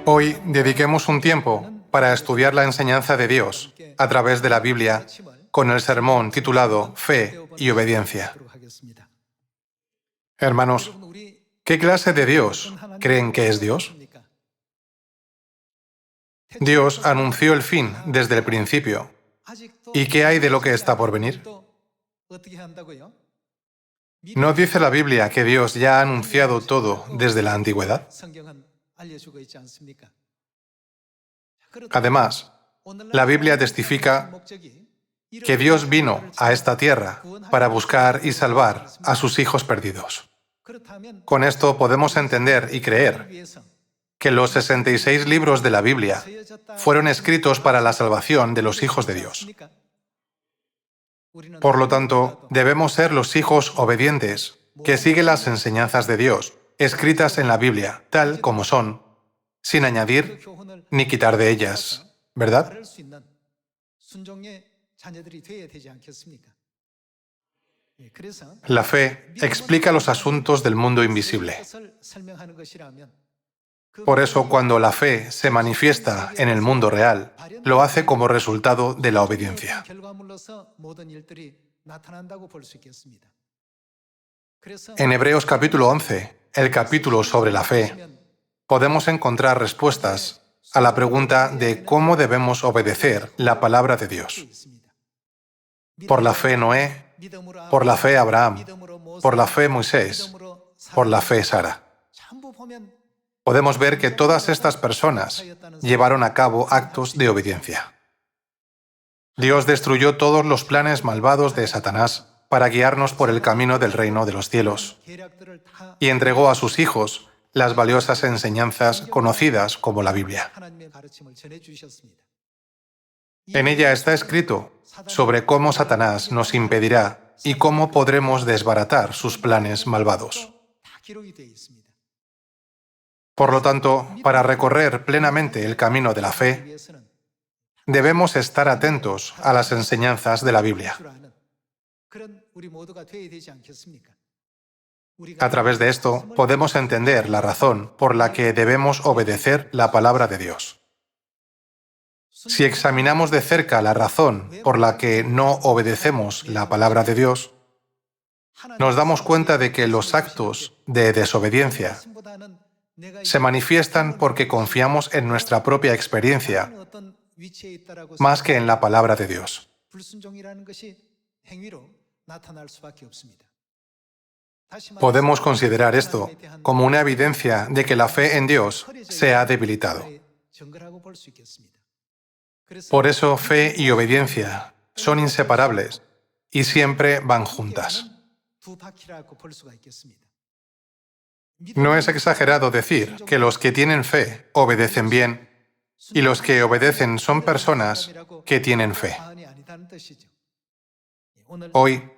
Hoy dediquemos un tiempo para estudiar la enseñanza de Dios a través de la Biblia con el sermón titulado Fe y Obediencia. Hermanos, ¿qué clase de Dios creen que es Dios? Dios anunció el fin desde el principio. ¿Y qué hay de lo que está por venir? ¿No dice la Biblia que Dios ya ha anunciado todo desde la antigüedad? Además, la Biblia testifica que Dios vino a esta tierra para buscar y salvar a sus hijos perdidos. Con esto podemos entender y creer que los 66 libros de la Biblia fueron escritos para la salvación de los hijos de Dios. Por lo tanto, debemos ser los hijos obedientes, que siguen las enseñanzas de Dios, escritas en la Biblia, tal como son, sin añadir ni quitar de ellas, ¿verdad? La fe explica los asuntos del mundo invisible. Por eso, cuando la fe se manifiesta en el mundo real, lo hace como resultado de la obediencia. En Hebreos capítulo 11, el capítulo sobre la fe, podemos encontrar respuestas a la pregunta de cómo debemos obedecer la palabra de Dios. Por la fe Noé, por la fe Abraham, por la fe Moisés, por la fe Sara. Podemos ver que todas estas personas llevaron a cabo actos de obediencia. Dios destruyó todos los planes malvados de Satanás para guiarnos por el camino del reino de los cielos y entregó a sus hijos las valiosas enseñanzas conocidas como la Biblia. En ella está escrito sobre cómo Satanás nos impedirá y cómo podremos desbaratar sus planes malvados. Por lo tanto, para recorrer plenamente el camino de la fe, debemos estar atentos a las enseñanzas de la Biblia. A través de esto, podemos entender la razón por la que debemos obedecer la palabra de Dios. Si examinamos de cerca la razón por la que no obedecemos la palabra de Dios, nos damos cuenta de que los actos de desobediencia se manifiestan porque confiamos en nuestra propia experiencia más que en la palabra de Dios. Podemos considerar esto como una evidencia de que la fe en Dios se ha debilitado. Por eso, fe y obediencia son inseparables y siempre van juntas. No es exagerado decir que los que tienen fe obedecen bien y los que obedecen son personas que tienen fe. Hoy,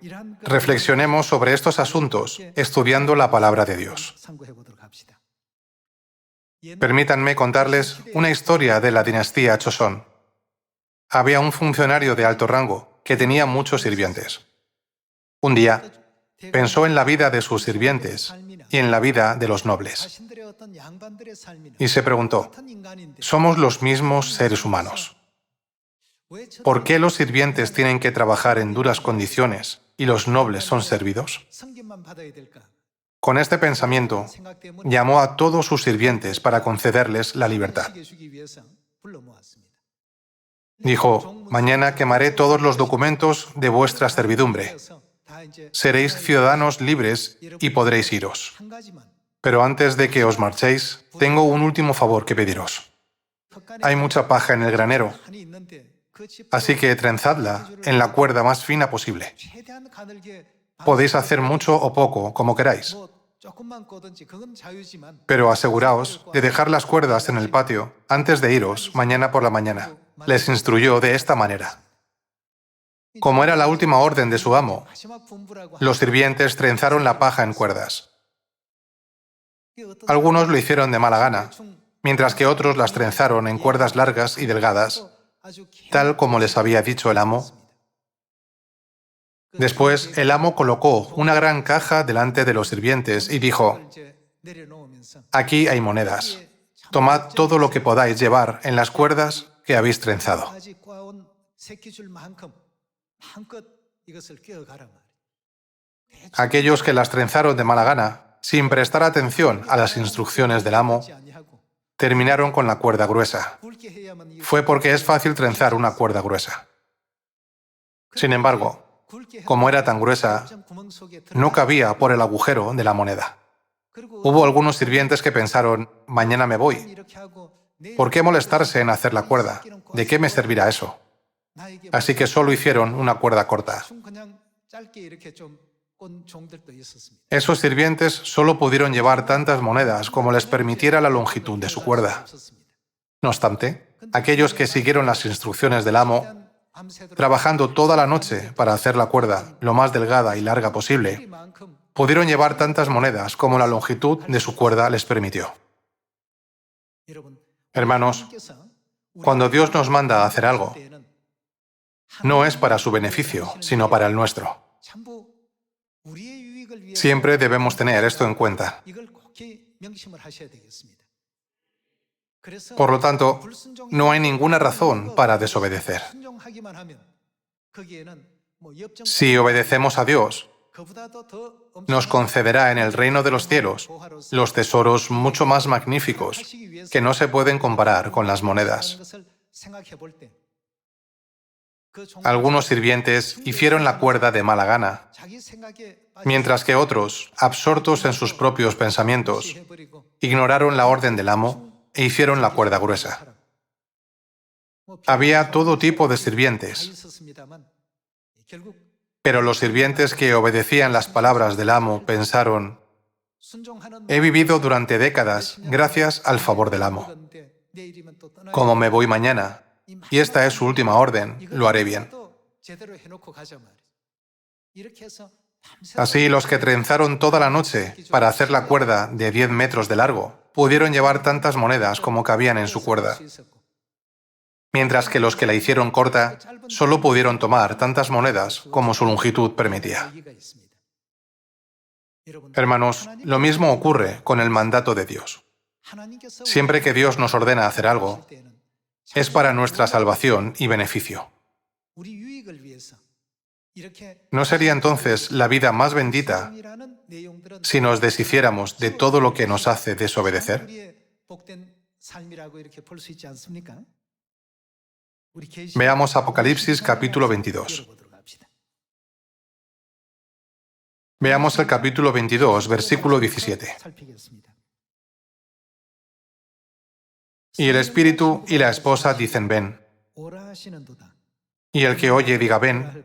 reflexionemos sobre estos asuntos estudiando la palabra de Dios. Permítanme contarles una historia de la dinastía Chosón. Había un funcionario de alto rango que tenía muchos sirvientes. Un día, pensó en la vida de sus sirvientes y en la vida de los nobles. Y se preguntó, ¿somos los mismos seres humanos? ¿Por qué los sirvientes tienen que trabajar en duras condiciones y los nobles son servidos? Con este pensamiento, llamó a todos sus sirvientes para concederles la libertad. Dijo, mañana quemaré todos los documentos de vuestra servidumbre. Seréis ciudadanos libres y podréis iros. Pero antes de que os marchéis, tengo un último favor que pediros. Hay mucha paja en el granero, así que trenzadla en la cuerda más fina posible. Podéis hacer mucho o poco, como queráis. Pero aseguraos de dejar las cuerdas en el patio antes de iros mañana por la mañana. Les instruyó de esta manera. Como era la última orden de su amo, los sirvientes trenzaron la paja en cuerdas. Algunos lo hicieron de mala gana, mientras que otros las trenzaron en cuerdas largas y delgadas, tal como les había dicho el amo. Después, el amo colocó una gran caja delante de los sirvientes y dijo, aquí hay monedas. tomad todo lo que podáis llevar en las cuerdas que habéis trenzado. Aquellos que las trenzaron de mala gana, sin prestar atención a las instrucciones del amo, terminaron con la cuerda gruesa. Fue porque es fácil trenzar una cuerda gruesa. Sin embargo, como era tan gruesa, no cabía por el agujero de la moneda. Hubo algunos sirvientes que pensaron, mañana me voy. ¿Por qué molestarse en hacer la cuerda? ¿De qué me servirá eso? Así que solo hicieron una cuerda corta. Esos sirvientes solo pudieron llevar tantas monedas como les permitiera la longitud de su cuerda. No obstante, aquellos que siguieron las instrucciones del amo, trabajando toda la noche para hacer la cuerda lo más delgada y larga posible, pudieron llevar tantas monedas como la longitud de su cuerda les permitió. Hermanos, cuando Dios nos manda a hacer algo, no es para su beneficio, sino para el nuestro. Siempre debemos tener esto en cuenta. Por lo tanto, no hay ninguna razón para desobedecer. Si obedecemos a Dios, nos concederá en el reino de los cielos los tesoros mucho más magníficos que no se pueden comparar con las monedas. Algunos sirvientes hicieron la cuerda de mala gana, mientras que otros, absortos en sus propios pensamientos, ignoraron la orden del amo e hicieron la cuerda gruesa. Había todo tipo de sirvientes, pero los sirvientes que obedecían las palabras del amo pensaron, he vivido durante décadas gracias al favor del amo. Como me voy mañana, y esta es su última orden, lo haré bien. Así, los que trenzaron toda la noche para hacer la cuerda de 10 metros de largo, pudieron llevar tantas monedas como cabían en su cuerda. Mientras que los que la hicieron corta, solo pudieron tomar tantas monedas como su longitud permitía. Hermanos, lo mismo ocurre con el mandato de Dios. Siempre que Dios nos ordena hacer algo, es para nuestra salvación y beneficio. ¿No sería entonces la vida más bendita si nos deshiciéramos de todo lo que nos hace desobedecer? Veamos Apocalipsis capítulo 22. Veamos el capítulo 22, versículo 17. Y el espíritu y la esposa dicen ven. Y el que oye diga ven.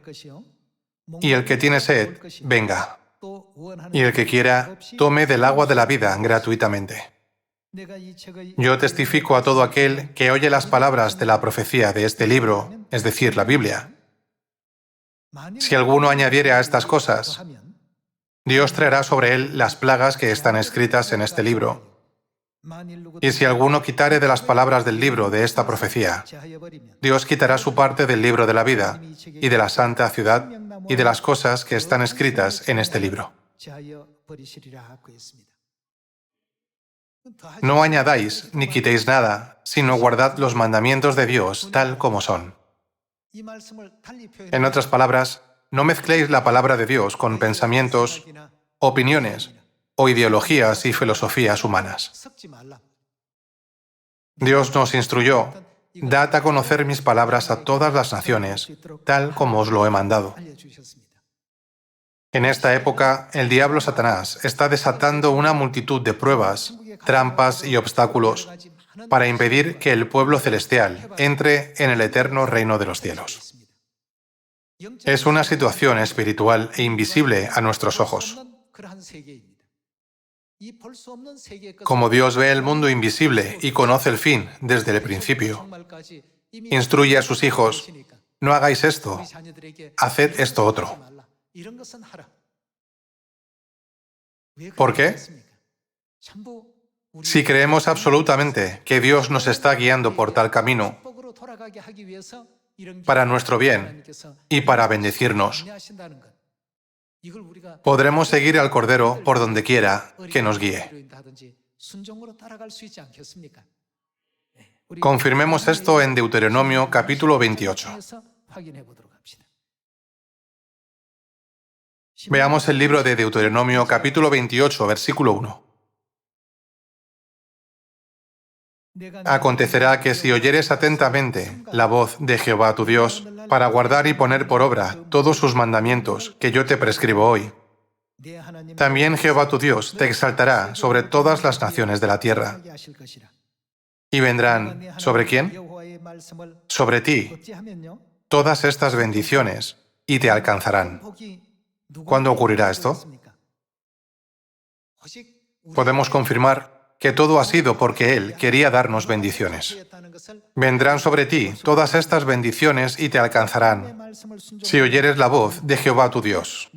Y el que tiene sed, venga. Y el que quiera, tome del agua de la vida gratuitamente. Yo testifico a todo aquel que oye las palabras de la profecía de este libro, es decir, la Biblia. Si alguno añadiere a estas cosas, Dios traerá sobre él las plagas que están escritas en este libro. Y si alguno quitare de las palabras del libro de esta profecía, Dios quitará su parte del libro de la vida y de la santa ciudad y de las cosas que están escritas en este libro. No añadáis ni quitéis nada, sino guardad los mandamientos de Dios tal como son. En otras palabras, no mezcléis la palabra de Dios con pensamientos, opiniones o ideologías y filosofías humanas. Dios nos instruyó, dad a conocer mis palabras a todas las naciones, tal como os lo he mandado. En esta época, el diablo Satanás está desatando una multitud de pruebas, trampas y obstáculos para impedir que el pueblo celestial entre en el eterno reino de los cielos. Es una situación espiritual e invisible a nuestros ojos. Como Dios ve el mundo invisible y conoce el fin desde el principio, instruye a sus hijos, no hagáis esto, haced esto otro. ¿Por qué? Si creemos absolutamente que Dios nos está guiando por tal camino, para nuestro bien y para bendecirnos, podremos seguir al Cordero por donde quiera que nos guíe. Confirmemos esto en Deuteronomio capítulo 28. Veamos el libro de Deuteronomio capítulo 28, versículo 1. Acontecerá que si oyeres atentamente la voz de Jehová tu Dios, para guardar y poner por obra todos sus mandamientos que yo te prescribo hoy, también Jehová tu Dios te exaltará sobre todas las naciones de la tierra. Y vendrán, ¿sobre quién? Sobre ti, todas estas bendiciones, y te alcanzarán. ¿Cuándo ocurrirá esto? Podemos confirmar que todo ha sido porque Él quería darnos bendiciones. Vendrán sobre ti todas estas bendiciones y te alcanzarán, si oyeres la voz de Jehová tu Dios.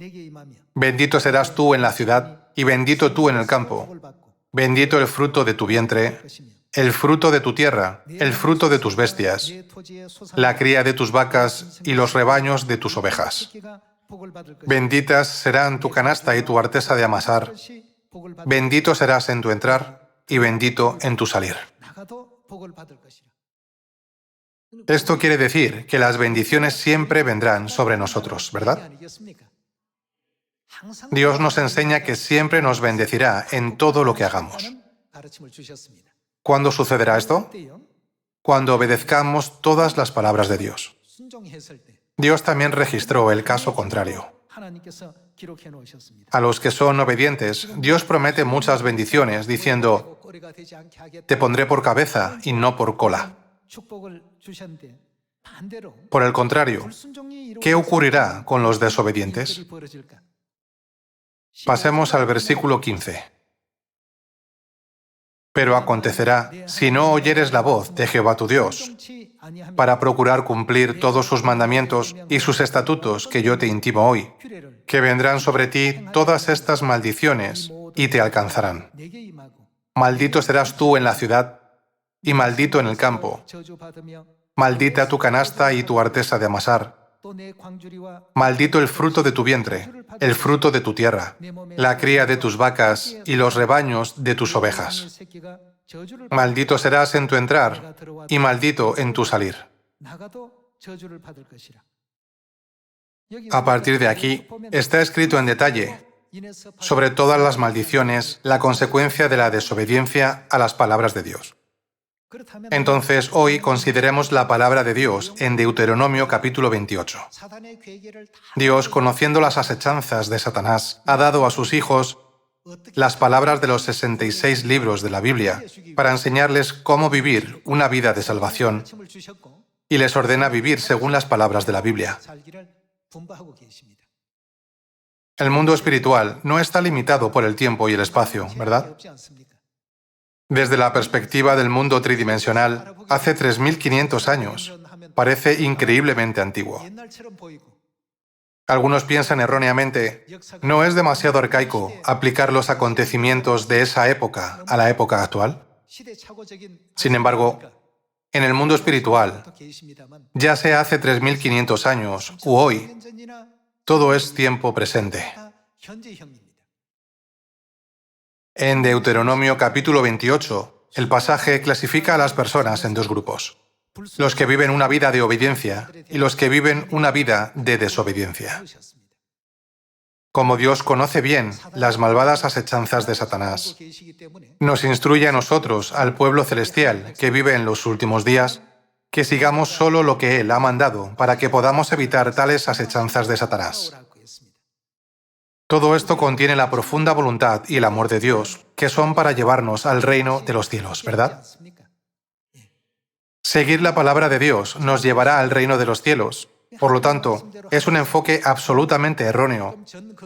Bendito serás tú en la ciudad, y bendito tú en el campo. Bendito el fruto de tu vientre, el fruto de tu tierra, el fruto de tus bestias, la cría de tus vacas y los rebaños de tus ovejas. Benditas serán tu canasta y tu artesa de amasar. Bendito serás en tu entrar y bendito en tu salir. Esto quiere decir que las bendiciones siempre vendrán sobre nosotros, ¿verdad? Dios nos enseña que siempre nos bendecirá en todo lo que hagamos. ¿Cuándo sucederá esto? Cuando obedezcamos todas las palabras de Dios. Dios también registró el caso contrario. A los que son obedientes, Dios promete muchas bendiciones, diciendo, te pondré por cabeza y no por cola. Por el contrario, ¿qué ocurrirá con los desobedientes? Pasemos al versículo 15. Pero acontecerá, si no oyeres la voz de Jehová tu Dios, para procurar cumplir todos sus mandamientos y sus estatutos que yo te intimo hoy, que vendrán sobre ti todas estas maldiciones y te alcanzarán. Maldito serás tú en la ciudad y maldito en el campo. Maldita tu canasta y tu artesa de amasar. Maldito el fruto de tu vientre, el fruto de tu tierra, la cría de tus vacas y los rebaños de tus ovejas. Maldito serás en tu entrar y maldito en tu salir. A partir de aquí, está escrito en detalle sobre todas las maldiciones, la consecuencia de la desobediencia a las palabras de Dios. Entonces, hoy consideremos la palabra de Dios en Deuteronomio capítulo 28. Dios, conociendo las asechanzas de Satanás, ha dado a sus hijos las palabras de los 66 libros de la Biblia para enseñarles cómo vivir una vida de salvación y les ordena vivir según las palabras de la Biblia. El mundo espiritual no está limitado por el tiempo y el espacio, ¿verdad? Desde la perspectiva del mundo tridimensional, hace 3.500 años, parece increíblemente antiguo. Algunos piensan erróneamente, ¿no es demasiado arcaico aplicar los acontecimientos de esa época a la época actual? Sin embargo, en el mundo espiritual, ya sea hace 3.500 años u hoy, todo es tiempo presente. En Deuteronomio capítulo 28, el pasaje clasifica a las personas en dos grupos: los que viven una vida de obediencia y los que viven una vida de desobediencia. Como Dios conoce bien las malvadas asechanzas de Satanás, nos instruye a nosotros, al pueblo celestial que vive en los últimos días, que sigamos solo lo que Él ha mandado para que podamos evitar tales asechanzas de Satanás. Todo esto contiene la profunda voluntad y el amor de Dios, que son para llevarnos al reino de los cielos, ¿verdad? Seguir la palabra de Dios nos llevará al reino de los cielos. Por lo tanto, es un enfoque absolutamente erróneo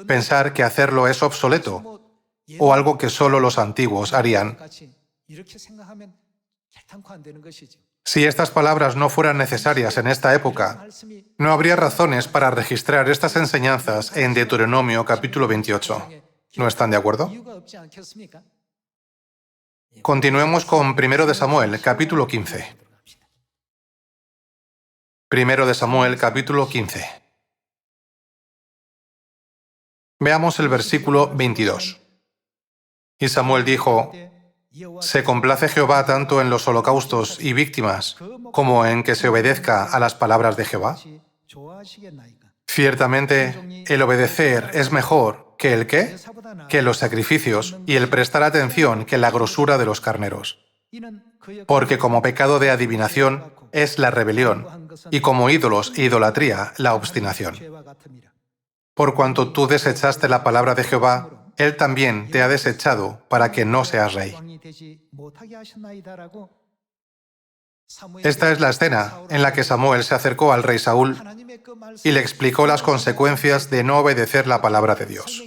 pensar que hacerlo es obsoleto o algo que solo los antiguos harían. Si estas palabras no fueran necesarias en esta época, no habría razones para registrar estas enseñanzas en Deuteronomio capítulo 28. ¿No están de acuerdo? Continuemos con 1 de Samuel capítulo 15. 1 de Samuel capítulo 15. Veamos el versículo 22. Y Samuel dijo, Se complace Jehová tanto en los holocaustos y víctimas como en que se obedezca a las palabras de Jehová. Ciertamente, el obedecer es mejor que el qué, que los sacrificios, y el prestar atención que la grosura de los carneros. Porque como pecado de adivinación es la rebelión, y como ídolos e idolatría la obstinación. Por cuanto tú desechaste la palabra de Jehová, Él también te ha desechado para que no seas rey. Esta es la escena en la que Samuel se acercó al rey Saúl y le explicó las consecuencias de no obedecer la palabra de Dios.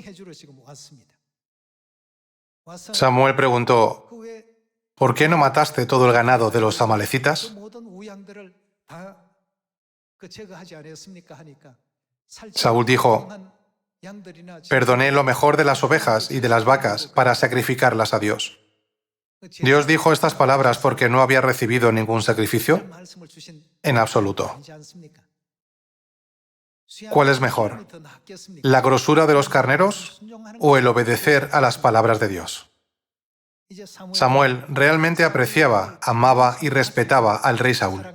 Samuel preguntó, ¿por qué no mataste todo el ganado de los amalecitas? Saúl dijo, perdoné lo mejor de las ovejas y de las vacas para sacrificarlas a Dios. ¿Dios dijo estas palabras porque no había recibido ningún sacrificio? En absoluto. ¿Cuál es mejor? ¿La grosura de los carneros o el obedecer a las palabras de Dios? Samuel realmente apreciaba, amaba y respetaba al rey Saúl.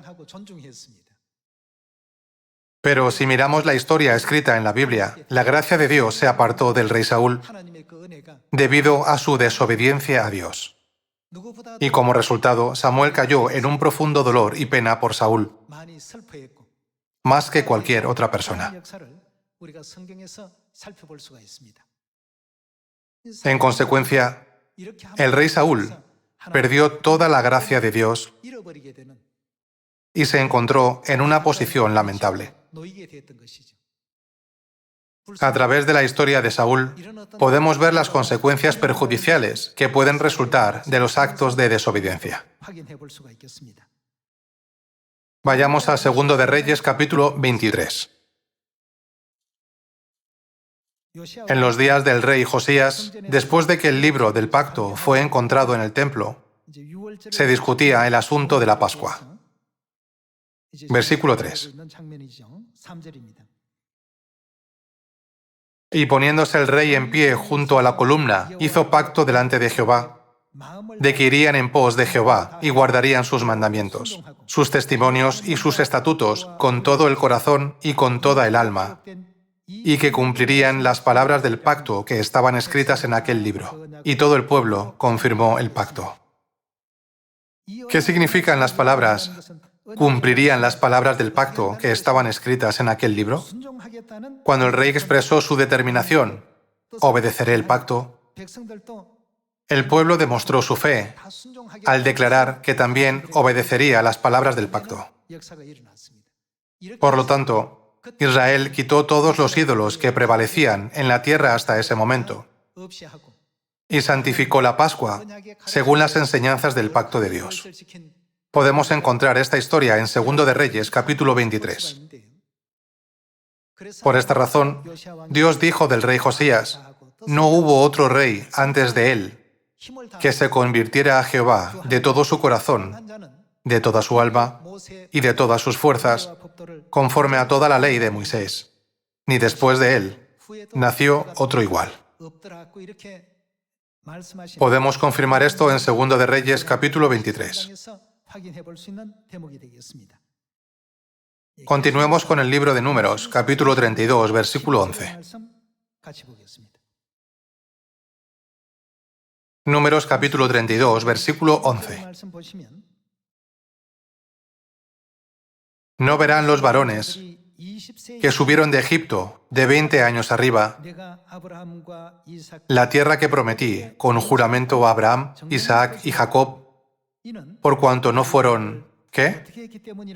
Pero si miramos la historia escrita en la Biblia, la gracia de Dios se apartó del rey Saúl debido a su desobediencia a Dios. Y como resultado, Samuel cayó en un profundo dolor y pena por Saúl, más que cualquier otra persona. En consecuencia, el rey Saúl perdió toda la gracia de Dios y se encontró en una posición lamentable. A través de la historia de Saúl, podemos ver las consecuencias perjudiciales que pueden resultar de los actos de desobediencia. Vayamos a 2 de Reyes, capítulo 23. En los días del rey Josías, después de que el libro del pacto fue encontrado en el templo, se discutía el asunto de la Pascua. Versículo 3. Y poniéndose el rey en pie junto a la columna, hizo pacto delante de Jehová, de que irían en pos de Jehová y guardarían sus mandamientos, sus testimonios y sus estatutos con todo el corazón y con toda el alma, y que cumplirían las palabras del pacto que estaban escritas en aquel libro. Y todo el pueblo confirmó el pacto. ¿Qué significan las palabras? ¿Cumplirían las palabras del pacto que estaban escritas en aquel libro? Cuando el rey expresó su determinación, obedeceré el pacto, el pueblo demostró su fe al declarar que también obedecería las palabras del pacto. Por lo tanto, Israel quitó todos los ídolos que prevalecían en la tierra hasta ese momento y santificó la Pascua según las enseñanzas del pacto de Dios. Podemos encontrar esta historia en 2 de Reyes, capítulo 23. Por esta razón, Dios dijo del rey Josías, no hubo otro rey antes de él que se convirtiera a Jehová de todo su corazón, de toda su alma y de todas sus fuerzas, conforme a toda la ley de Moisés. Ni después de él nació otro igual. Podemos confirmar esto en 2 de Reyes, capítulo 23. Continuemos con el libro de Números, capítulo 32, versículo 11. Números, capítulo 32, versículo 11. No verán los varones que subieron de Egipto de 20 años arriba la tierra que prometí con juramento a Abraham, Isaac y Jacob, por cuanto no fueron, ¿qué?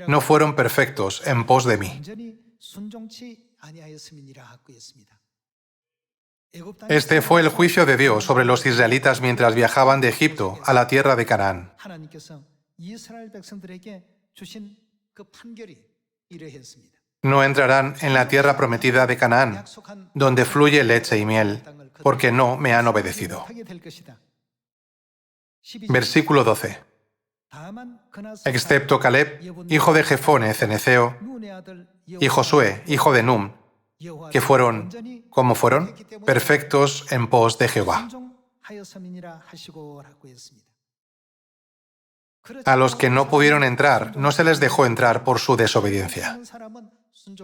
No fueron perfectos en pos de mí. Este fue el juicio de Dios sobre los israelitas mientras viajaban de Egipto a la tierra de Canaán. No entrarán en la tierra prometida de Canaán, donde fluye leche y miel, porque no me han obedecido. Versículo 12. Excepto Caleb, hijo de Jefone ceneceo, y Josué, hijo de Num, que fueron, ¿cómo fueron? Perfectos en pos de Jehová. A los que no pudieron entrar, no se les dejó entrar por su desobediencia,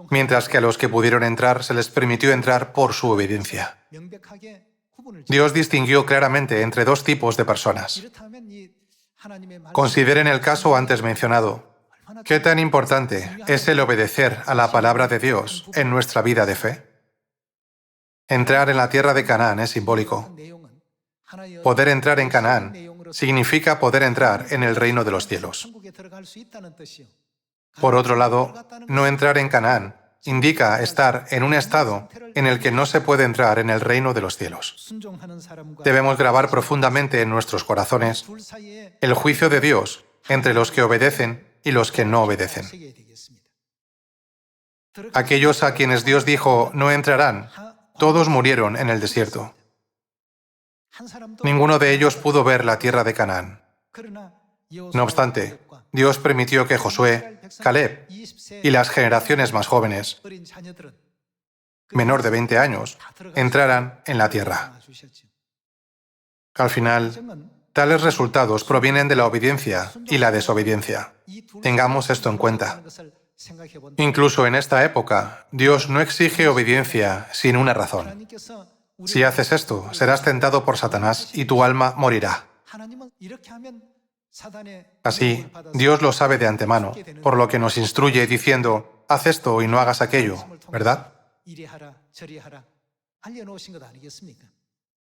mientras que a los que pudieron entrar se les permitió entrar por su obediencia. Dios distinguió claramente entre dos tipos de personas. Consideren el caso antes mencionado. ¿Qué tan importante es el obedecer a la palabra de Dios en nuestra vida de fe? Entrar en la tierra de Canaán es simbólico. Poder entrar en Canaán significa poder entrar en el reino de los cielos. Por otro lado, no entrar en Canaán indica estar en un estado en el que no se puede entrar en el reino de los cielos. Debemos grabar profundamente en nuestros corazones el juicio de Dios entre los que obedecen y los que no obedecen. Aquellos a quienes Dios dijo no entrarán, todos murieron en el desierto. Ninguno de ellos pudo ver la tierra de Canaán. No obstante, Dios permitió que Josué, Caleb y las generaciones más jóvenes, menor de 20 años, entraran en la tierra. Al final, tales resultados provienen de la obediencia y la desobediencia. Tengamos esto en cuenta. Incluso en esta época, Dios no exige obediencia sin una razón. Si haces esto, serás tentado por Satanás y tu alma morirá. Así, Dios lo sabe de antemano, por lo que nos instruye diciendo, haz esto y no hagas aquello, ¿verdad?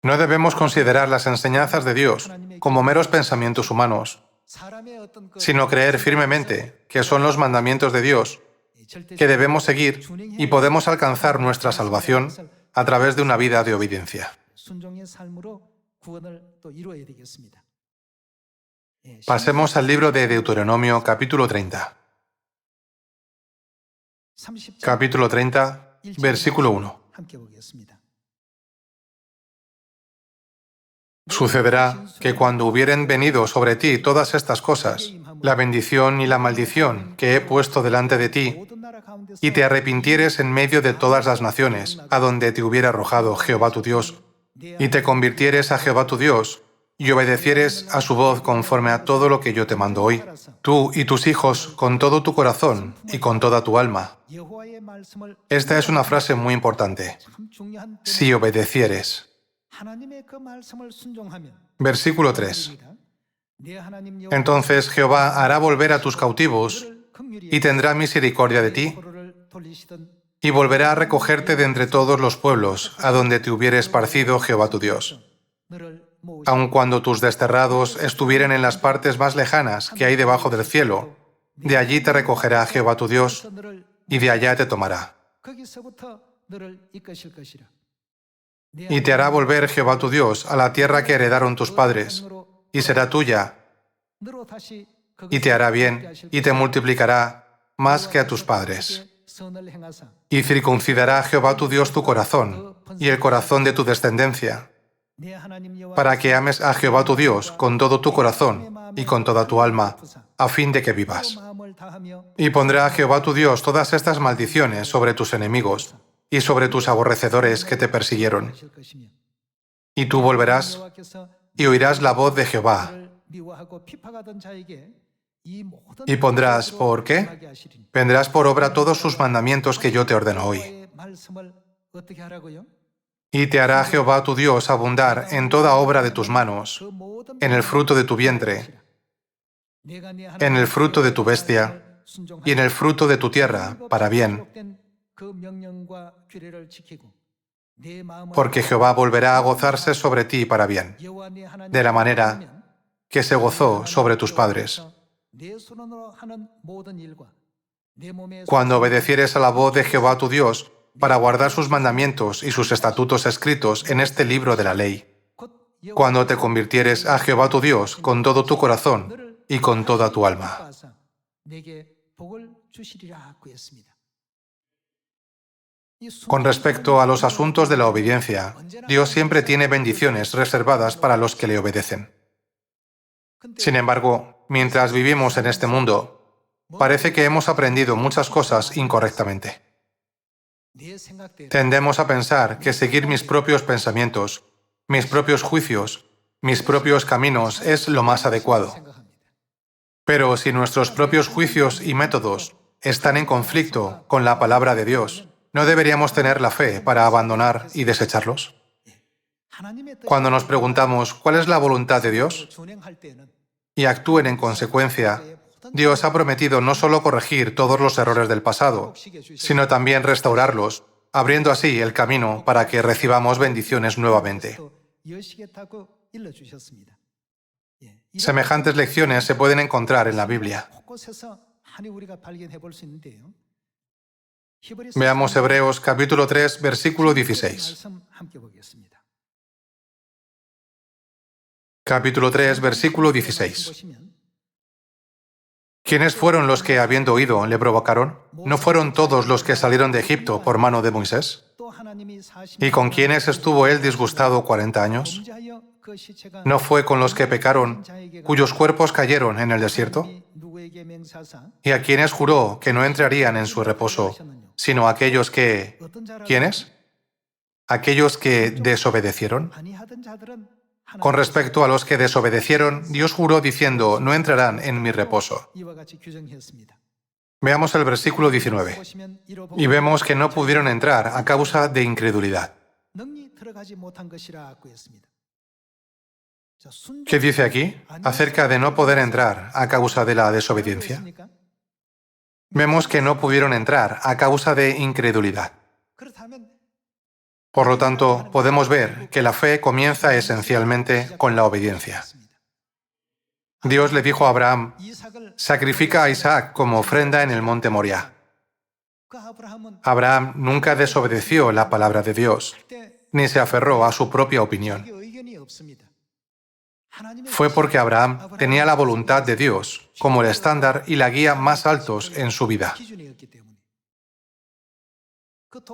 No debemos considerar las enseñanzas de Dios como meros pensamientos humanos, sino creer firmemente que son los mandamientos de Dios que debemos seguir y podemos alcanzar nuestra salvación a través de una vida de obediencia. Pasemos al libro de Deuteronomio, capítulo 30. Capítulo 30, versículo 1. Sucederá que cuando hubieren venido sobre ti todas estas cosas, la bendición y la maldición que he puesto delante de ti, y te arrepintieres en medio de todas las naciones, a donde te hubiera arrojado Jehová tu Dios, y te convirtieres a Jehová tu Dios, y obedecieres a su voz conforme a todo lo que yo te mando hoy, tú y tus hijos con todo tu corazón y con toda tu alma. Esta es una frase muy importante. Si obedecieres. Versículo 3. Entonces Jehová hará volver a tus cautivos y tendrá misericordia de ti y volverá a recogerte de entre todos los pueblos a donde te hubiere esparcido Jehová tu Dios. Aun cuando tus desterrados estuvieren en las partes más lejanas que hay debajo del cielo, de allí te recogerá Jehová tu Dios y de allá te tomará. Y te hará volver Jehová tu Dios a la tierra que heredaron tus padres, y será tuya, y te hará bien, y te multiplicará más que a tus padres. Y circuncidará Jehová tu Dios tu corazón, y el corazón de tu descendencia, para que ames a Jehová tu Dios con todo tu corazón y con toda tu alma, a fin de que vivas. Y pondrá Jehová tu Dios todas estas maldiciones sobre tus enemigos, y sobre tus aborrecedores que te persiguieron. Y tú volverás y oirás la voz de Jehová. Y pondrás, ¿por qué? Vendrás por obra todos sus mandamientos que yo te ordeno hoy. Y te hará Jehová tu Dios abundar en toda obra de tus manos, en el fruto de tu vientre, en el fruto de tu bestia y en el fruto de tu tierra, para bien. Porque Jehová volverá a gozarse sobre ti para bien, de la manera que se gozó sobre tus padres. Cuando obedecieres a la voz de Jehová tu Dios, para guardar sus mandamientos y sus estatutos escritos en este libro de la ley, cuando te convirtieres a Jehová tu Dios con todo tu corazón y con toda tu alma. Con respecto a los asuntos de la obediencia, Dios siempre tiene bendiciones reservadas para los que le obedecen. Sin embargo, mientras vivimos en este mundo, parece que hemos aprendido muchas cosas incorrectamente. Tendemos a pensar que seguir mis propios pensamientos, mis propios juicios, mis propios caminos es lo más adecuado. Pero si nuestros propios juicios y métodos están en conflicto con la palabra de Dios, ¿no deberíamos tener la fe para abandonar y desecharlos? Cuando nos preguntamos ¿cuál es la voluntad de Dios? Y actúen en consecuencia, Dios ha prometido no solo corregir todos los errores del pasado, sino también restaurarlos, abriendo así el camino para que recibamos bendiciones nuevamente. Semejantes lecciones se pueden encontrar en la Biblia. Veamos Hebreos capítulo 3, versículo 16. Capítulo 3, versículo 16. ¿Quiénes fueron los que, habiendo oído, le provocaron? ¿No fueron todos los que salieron de Egipto por mano de Moisés? ¿Y con quiénes estuvo él disgustado 40 años? ¿No fue con los que pecaron, cuyos cuerpos cayeron en el desierto? ¿Y a quienes juró que no entrarían en su reposo, sino aquellos que... ¿Quiénes? Aquellos que desobedecieron. Con respecto a los que desobedecieron, Dios juró diciendo, no entrarán en mi reposo. Veamos el versículo 19. Y vemos que no pudieron entrar a causa de incredulidad. ¿Qué dice aquí acerca de no poder entrar a causa de la desobediencia? Vemos que no pudieron entrar a causa de incredulidad. Por lo tanto, podemos ver que la fe comienza esencialmente con la obediencia. Dios le dijo a Abraham, sacrifica a Isaac como ofrenda en el monte Moriah. Abraham nunca desobedeció la palabra de Dios, ni se aferró a su propia opinión. Fue porque Abraham tenía la voluntad de Dios como el estándar y la guía más altos en su vida.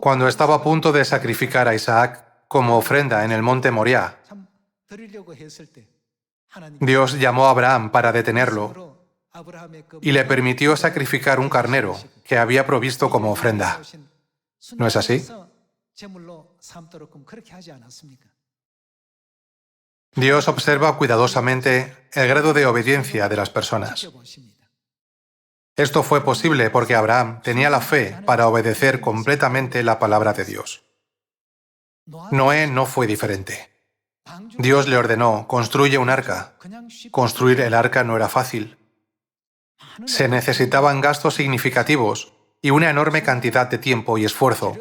Cuando estaba a punto de sacrificar a Isaac como ofrenda en el monte Moriah, Dios llamó a Abraham para detenerlo y le permitió sacrificar un carnero que había provisto como ofrenda. ¿No es así? Dios observa cuidadosamente el grado de obediencia de las personas. Esto fue posible porque Abraham tenía la fe para obedecer completamente la palabra de Dios. Noé no fue diferente. Dios le ordenó, construye un arca. Construir el arca no era fácil. Se necesitaban gastos significativos y una enorme cantidad de tiempo y esfuerzo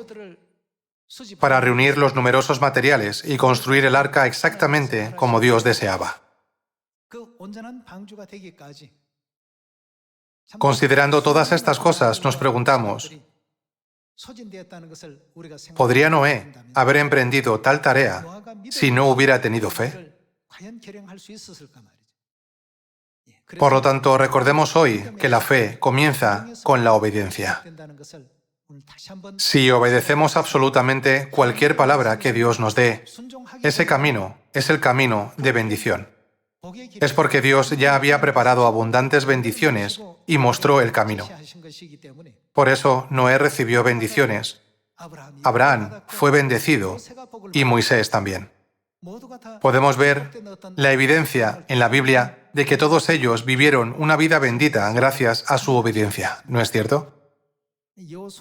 para reunir los numerosos materiales y construir el arca exactamente como Dios deseaba. Considerando todas estas cosas, nos preguntamos, ¿podría Noé haber emprendido tal tarea si no hubiera tenido fe? Por lo tanto, recordemos hoy que la fe comienza con la obediencia. Si obedecemos absolutamente cualquier palabra que Dios nos dé, ese camino es el camino de bendición. Es porque Dios ya había preparado abundantes bendiciones y mostró el camino. Por eso Noé recibió bendiciones, Abraham fue bendecido y Moisés también. Podemos ver la evidencia en la Biblia de que todos ellos vivieron una vida bendita gracias a su obediencia, ¿no es cierto?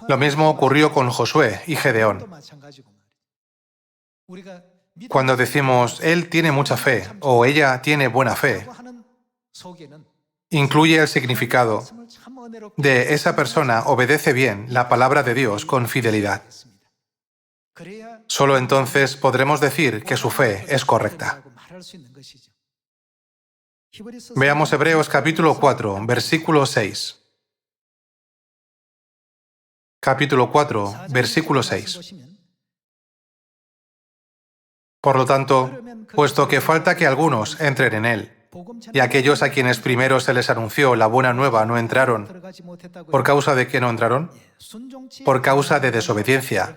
Lo mismo ocurrió con Josué y Gedeón. Cuando decimos, él tiene mucha fe o ella tiene buena fe, incluye el significado de esa persona obedece bien la palabra de Dios con fidelidad. Solo entonces podremos decir que su fe es correcta. Veamos Hebreos capítulo 4, versículo 6. Capítulo 4, versículo 6. Por lo tanto, puesto que falta que algunos entren en él, y aquellos a quienes primero se les anunció la buena nueva no entraron, ¿por causa de qué no entraron? Por causa de desobediencia.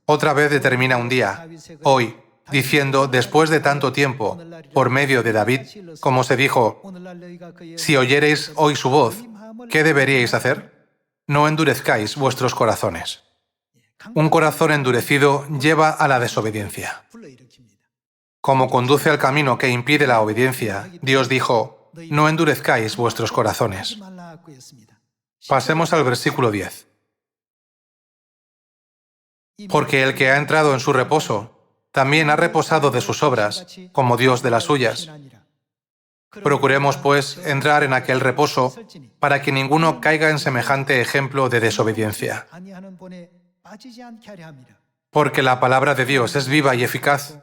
Otra vez determina un día, hoy, diciendo después de tanto tiempo, por medio de David, como se dijo, si oyereis hoy su voz, ¿qué deberíais hacer? No endurezcáis vuestros corazones. Un corazón endurecido lleva a la desobediencia. Como conduce al camino que impide la obediencia, Dios dijo, no endurezcáis vuestros corazones. Pasemos al versículo 10. Porque el que ha entrado en su reposo, también ha reposado de sus obras, como Dios de las suyas. Procuremos, pues, entrar en aquel reposo, para que ninguno caiga en semejante ejemplo de desobediencia. Porque la palabra de Dios es viva y eficaz,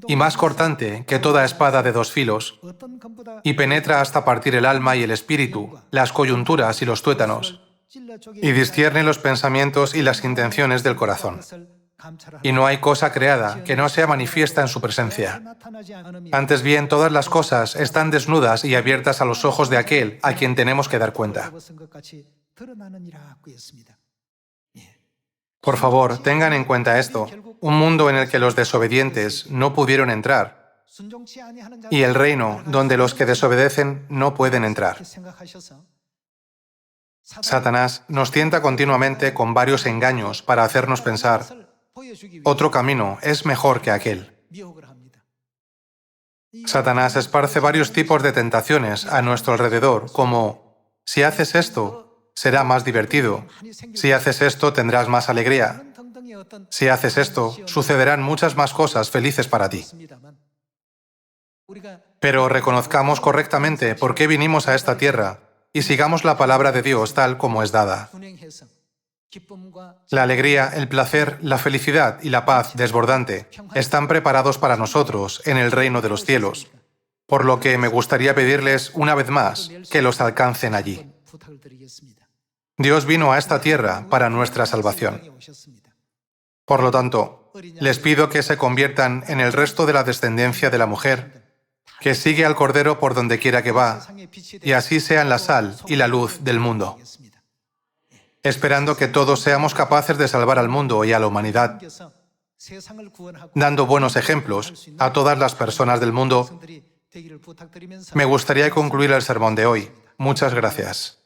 y más cortante que toda espada de dos filos, y penetra hasta partir el alma y el espíritu, las coyunturas y los tuétanos, y discierne los pensamientos y las intenciones del corazón. Y no hay cosa creada que no sea manifiesta en su presencia. Antes bien, todas las cosas están desnudas y abiertas a los ojos de aquel a quien tenemos que dar cuenta. Por favor, tengan en cuenta esto, un mundo en el que los desobedientes no pudieron entrar, y el reino donde los que desobedecen no pueden entrar. Satanás nos tienta continuamente con varios engaños para hacernos pensar, otro camino es mejor que aquel. Satanás esparce varios tipos de tentaciones a nuestro alrededor, como, si haces esto, será más divertido. Si haces esto, tendrás más alegría. Si haces esto, sucederán muchas más cosas felices para ti. Pero reconozcamos correctamente por qué vinimos a esta tierra y sigamos la palabra de Dios tal como es dada. La alegría, el placer, la felicidad y la paz desbordante están preparados para nosotros en el reino de los cielos, por lo que me gustaría pedirles una vez más que los alcancen allí. Dios vino a esta tierra para nuestra salvación. Por lo tanto, les pido que se conviertan en el resto de la descendencia de la mujer, que sigue al Cordero por donde quiera que va, y así sean la sal y la luz del mundo. Esperando que todos seamos capaces de salvar al mundo y a la humanidad, dando buenos ejemplos a todas las personas del mundo. Me gustaría concluir el sermón de hoy. Muchas gracias.